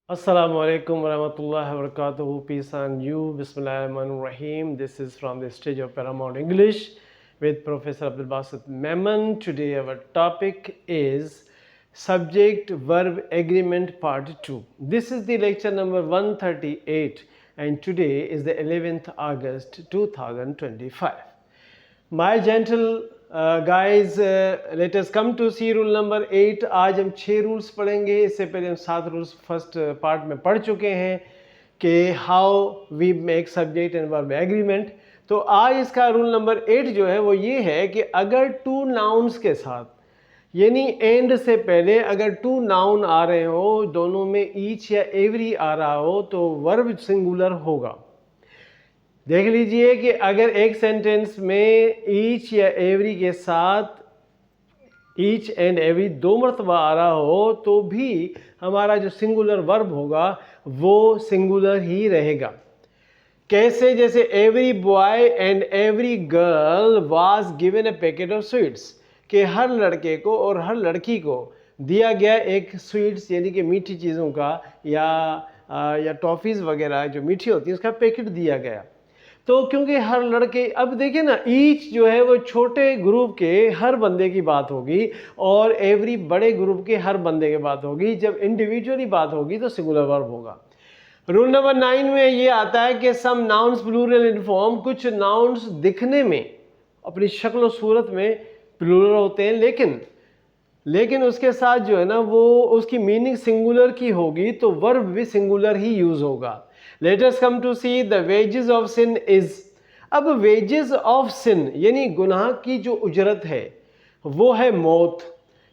Assalamu alaikum warahmatullahi wabarakatuh. Peace on you. Bismillahirrahmanirrahim. This is from the stage of Paramount English with Professor Abdul Basit Memon. Today our topic is Subject Verb Agreement Part 2. This is the lecture number 138 and today is the 11th August 2025. My gentle guys, let us come to see rule number 8. आज हम 6 rules पढ़ेंगे. इससे पहले हम 7 rules first part में पढ़ चुके हैं कि how we make subject and verb agreement. तो आज इसका रूल नंबर 8 जो है वो ये है कि अगर टू नाउन्स के साथ यानी एंड से पहले अगर टू नाउन आ रहे हो, दोनों में ईच या एवरी आ रहा हो तो वर्ब सिंगुलर होगा. देख लीजिए कि अगर एक सेंटेंस में ईच या एवरी के साथ ईच एंड एवरी 2 मरतबा आ रहा हो तो भी हमारा जो सिंगुलर वर्ब होगा वो सिंगुलर ही रहेगा. कैसे? जैसे every boy and every girl was given A packet of sweets, कि हर लड़के को और हर लड़की को दिया गया एक स्वीट्स यानी कि मीठी चीज़ों का या टॉफ़ीज़ वगैरह जो मीठी होती है उसका पैकेट दिया गया. तो क्योंकि हर लड़के, अब देखिए ना, ईच जो है वो छोटे ग्रुप के हर बंदे की बात होगी और एवरी बड़े ग्रुप के हर बंदे की बात होगी. जब इंडिविजुअली बात होगी तो सिंगुलर वर्ब होगा. रूल नंबर 9 में ये आता है कि some nouns plural in form, कुछ नाउन्स दिखने में अपनी शक्ल और सूरत में प्लूरल होते हैं लेकिन उसके साथ जो है ना वो उसकी मीनिंग सिंगुलर की होगी तो वर्ब भी सिंगुलर ही यूज होगा. Let us come to see the wages of sin is. अब wages of sin यानी गुनाह की जो उजरत है वो है मौत.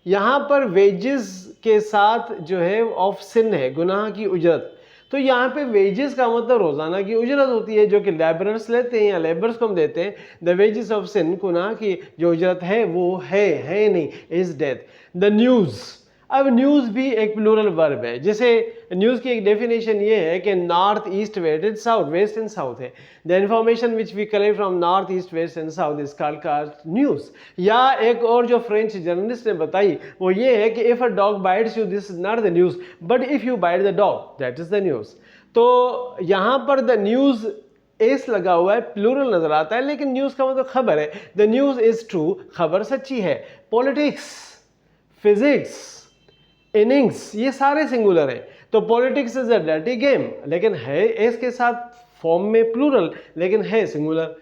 यहाँ पर wages के साथ जो है of sin है, गुनाह की उजरत. तो यहाँ पे wages का मतलब रोज़ाना की उजरत होती है जो कि लेबरर्स लेते हैं या लेबर्स को हम देते हैं. The wages of sin, गुनाह की जो उजरत है वो है नहीं, is death. The news, अब न्यूज़ भी एक प्लूरल वर्ब है. जैसे न्यूज़ की एक डेफिनेशन ये है कि north east west and south, west and south है. The information which we collect from north east west and south is called news. या एक और जो फ्रेंच जर्नलिस्ट ने बताई वो ये है कि if a dog bites you this is not the news but if you bite the dog that is the news. तो यहाँ पर द न्यूज़ एस लगा हुआ है, प्लूरल नजर आता है लेकिन न्यूज़ का मतलब खबर है. द न्यूज़ इज ट्रू, खबर सच्ची है. पॉलिटिक्स, फिजिक्स, इनिंग्स, ये सारे सिंगुलर हैं. तो politics is a dirty game, लेकिन है एस के साथ फॉर्म में प्लूरल लेकिन है सिंगुलर.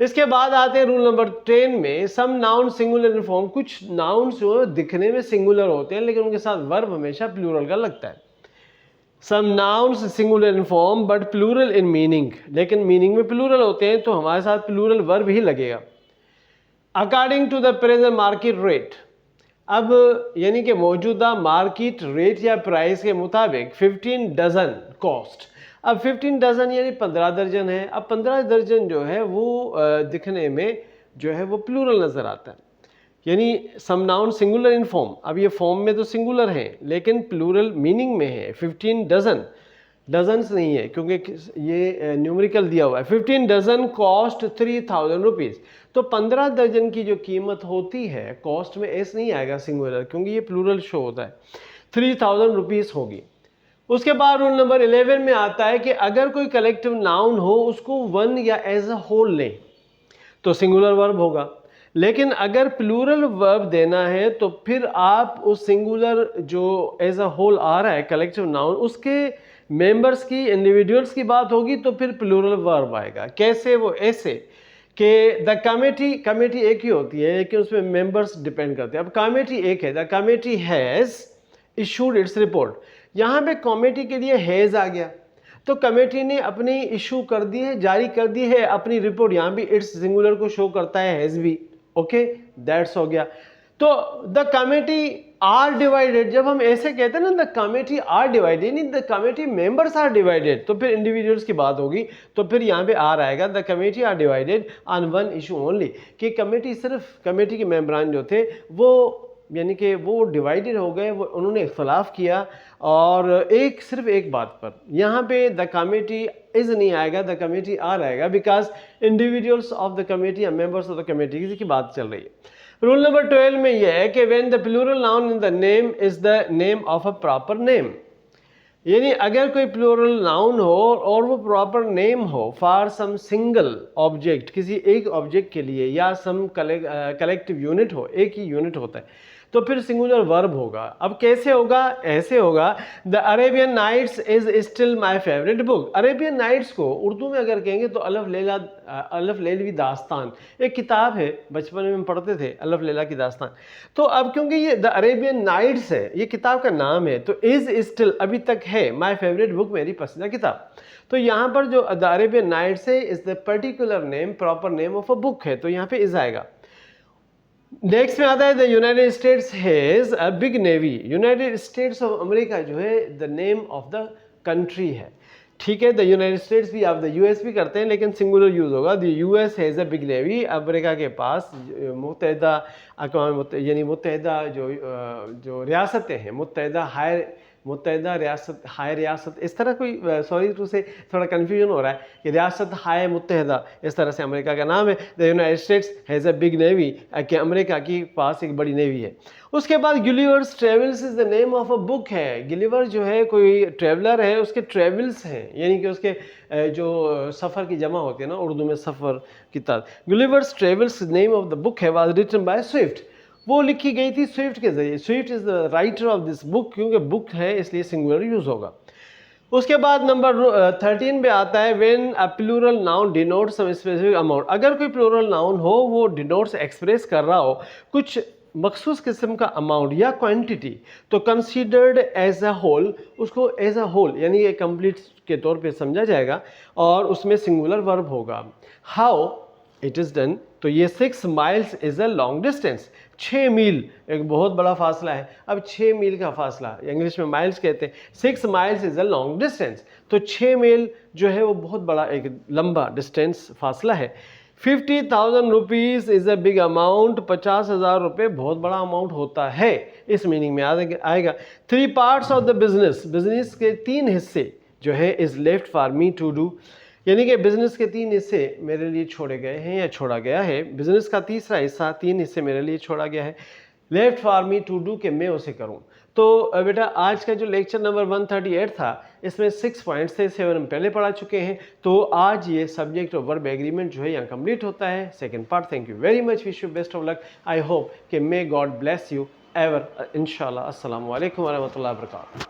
इसके बाद आते हैं रूल नंबर 10 में सम नाउन सिंगुलर इन फॉर्म. कुछ नाउन्स जो दिखने में सिंगुलर होते हैं लेकिन उनके साथ वर्ब हमेशा प्लूरल का लगता है. Some nouns singular in form but plural in meaning, लेकिन मीनिंग में प्लूरल होते हैं तो हमारे साथ प्लूरल वर्ब ही लगेगा. According to the present market rate, अब यानी कि मौजूदा मार्केट रेट या प्राइस के मुताबिक 15 डजन कॉस्ट. अब 15 डजन यानी 15 दर्जन है. अब 15 दर्जन जो है वो दिखने में जो है वो प्लूरल नज़र आता है, यानी सम नाउन सिंगुलर इन फॉर्म. अब ये फॉर्म में तो सिंगुलर है लेकिन प्लूरल मीनिंग में है. 15 डजन, डजन्स नहीं है क्योंकि ये न्यूमेरिकल दिया हुआ है. 15 डजन कॉस्ट 3000 रुपीज़. तो 15 दर्जन की जो कीमत होती है कॉस्ट में एस नहीं आएगा सिंगुलर क्योंकि ये प्लूरल शो होता है. 3000 रुपीज़ होगी. उसके बाद रूल नंबर 11 में आता है कि अगर कोई कलेक्टिव नाउन हो उसको वन या एज अ होल लें तो सिंगुलर वर्ब होगा. लेकिन अगर प्लूरल वर्ब देना है तो फिर आप उस सिंगुलर जो एज अ होल आ रहा है कलेक्टिव नाउन उसके मेंबर्स की, इंडिविजुअल्स की बात होगी तो फिर प्लूरल वर्ब आएगा. कैसे? वो ऐसे कि द कमेटी एक ही होती है लेकिन उसमें मेंबर्स डिपेंड करते हैं. अब कमेटी एक है, the committee has issued its report. यहाँ पे कमेटी के लिए हैज़ आ गया तो कमेटी ने अपनी इशू कर दी है, जारी कर दी है अपनी रिपोर्ट. यहाँ भी इट्स सिंगुलर को शो करता है, हैज़ भी. ओके, दैट्स हो गया. तो द कमेटी आर डिवाइडेड, जब हम ऐसे कहते हैं ना द कमेटी आर डिवाइडेड, नहीं the committee members are divided, तो फिर इंडिविजुअल्स की बात होगी तो फिर यहाँ पे आर आएगा. The committee are divided on one issue only, कि कमेटी सिर्फ कमेटी के मेंबरान जो थे वो यानी कि वो डिवाइडेड हो गए, वो उन्होंने इख्तलाफ किया और सिर्फ एक बात पर. यहाँ पे द कमेटी इज नहीं आएगा, द कमेटी आर आएगा because individuals of the committee या मेंबर्स ऑफ द कमेटी की बात चल रही है. रूल नंबर 12 में यह है कि when the plural noun in the name is the name of a proper name, यानी अगर कोई प्लूरल नाउन हो और वो प्रॉपर नेम हो फॉर सम सिंगल ऑब्जेक्ट, किसी एक ऑब्जेक्ट के लिए, या सम कलेक्टिव यूनिट हो, एक ही यूनिट होता है, तो फिर सिंगुलर वर्ब होगा। अब कैसे होगा? ऐसे होगा, the Arabian Nights is still my favourite book. Arabian Nights को उर्दू में अगर कहेंगे तो अलफ लैलवी दास्तान, एक किताब है, बचपन में हम पढ़ते थे अलफ लैला की दास्तान। तो अब क्योंकि ये द अरेबियन नाइट्स है, ये किताब का नाम है, तो इज स्टिल अभी तक है, माई फेवरेट बुक मेरी पसंदीदा किताब। तो यहाँ पर जो द अरेबियन नाइट्स है is the particular name, proper name of a book है, तो यहाँ पे इज आएगा। नेक्स्ट में आता है the United states has a big navy. United states of America जो है the name of the country है, ठीक है। द यूनाइटेड स्टेट्स भी आप द यूएस भी करते हैं लेकिन सिंगुलर यूज होगा। The US has a big navy. America के पास मुत्तहिदा अक़वाम यानी मुत्तहिदा जो रियासतें हैं, मुत्तहिदा रियासत, हाय रियासत, इस तरह कोई सॉरी टू से थोड़ा कन्फ्यूजन हो रहा है कि रियासत हाय मुत्तहिदा, इस तरह से अमेरिका का नाम है। The United states has a big navy, कि अमेरिका के पास एक बड़ी नेवी है। उसके बाद Gulliver's travels is the name of a book है। गुलिवर जो है कोई ट्रेवलर है, उसके ट्रेवल्स हैं, यानी कि उसके जो सफ़र की जमा होती है ना उर्दू में, सफ़र किताब। Gulliver's travels name of the book है वाज रिटन बाय स्विफ्ट। वो लिखी गई थी स्विफ्ट के जरिए। Swift is the writer of this book, क्योंकि बुक है इसलिए सिंगुलर यूज होगा। उसके बाद नंबर 13 पे आता है when a plural noun denotes some specific amount. अगर कोई प्लूरल नाउन हो वो डिनोट्स एक्सप्रेस कर रहा हो कुछ मखसूस किस्म का अमाउंट या क्वांटिटी, तो कंसीडर्ड एज अ होल, उसको एज अ होल यानी ये कंप्लीट के तौर पे समझा जाएगा और उसमें सिंगुलर वर्ब होगा। हाउ इट इज़ डन, तो ये 6 miles is a long distance. 6 मील एक बहुत बड़ा फासला है। अब 6 मील का फासला, इंग्लिश में माइल्स कहते हैं, 6 miles is a long distance, तो 6 मील जो है वो बहुत बड़ा एक लंबा डिस्टेंस फासला है। 50,000 rupees is a big amount, 50,000 रुपये बहुत बड़ा अमाउंट होता है, इस मीनिंग में आएगा। 3 parts of the business, business के 3 हिस्से जो है is left for me to do, यानी कि बिजनेस के 3 हिस्से मेरे लिए छोड़े गए हैं या छोड़ा गया है। बिजनेस का तीसरा हिस्सा, 3 हिस्से मेरे लिए छोड़ा गया है, left for me to do, के मैं उसे करूं। तो बेटा आज का जो लेक्चर नंबर 138 था इसमें 6 पॉइंट्स थे, 7 हम पहले पढ़ा चुके हैं। तो आज ये सब्जेक्ट और वर्ब एग्रीमेंट जो है यहाँ कंप्लीट होता है, second part. Thank you very much, wish you best of luck. I hope कि may God bless you ever इंशाल्लाह। अस्सलामु अलैकुम व रहमतुल्लाहि व बरकातहू।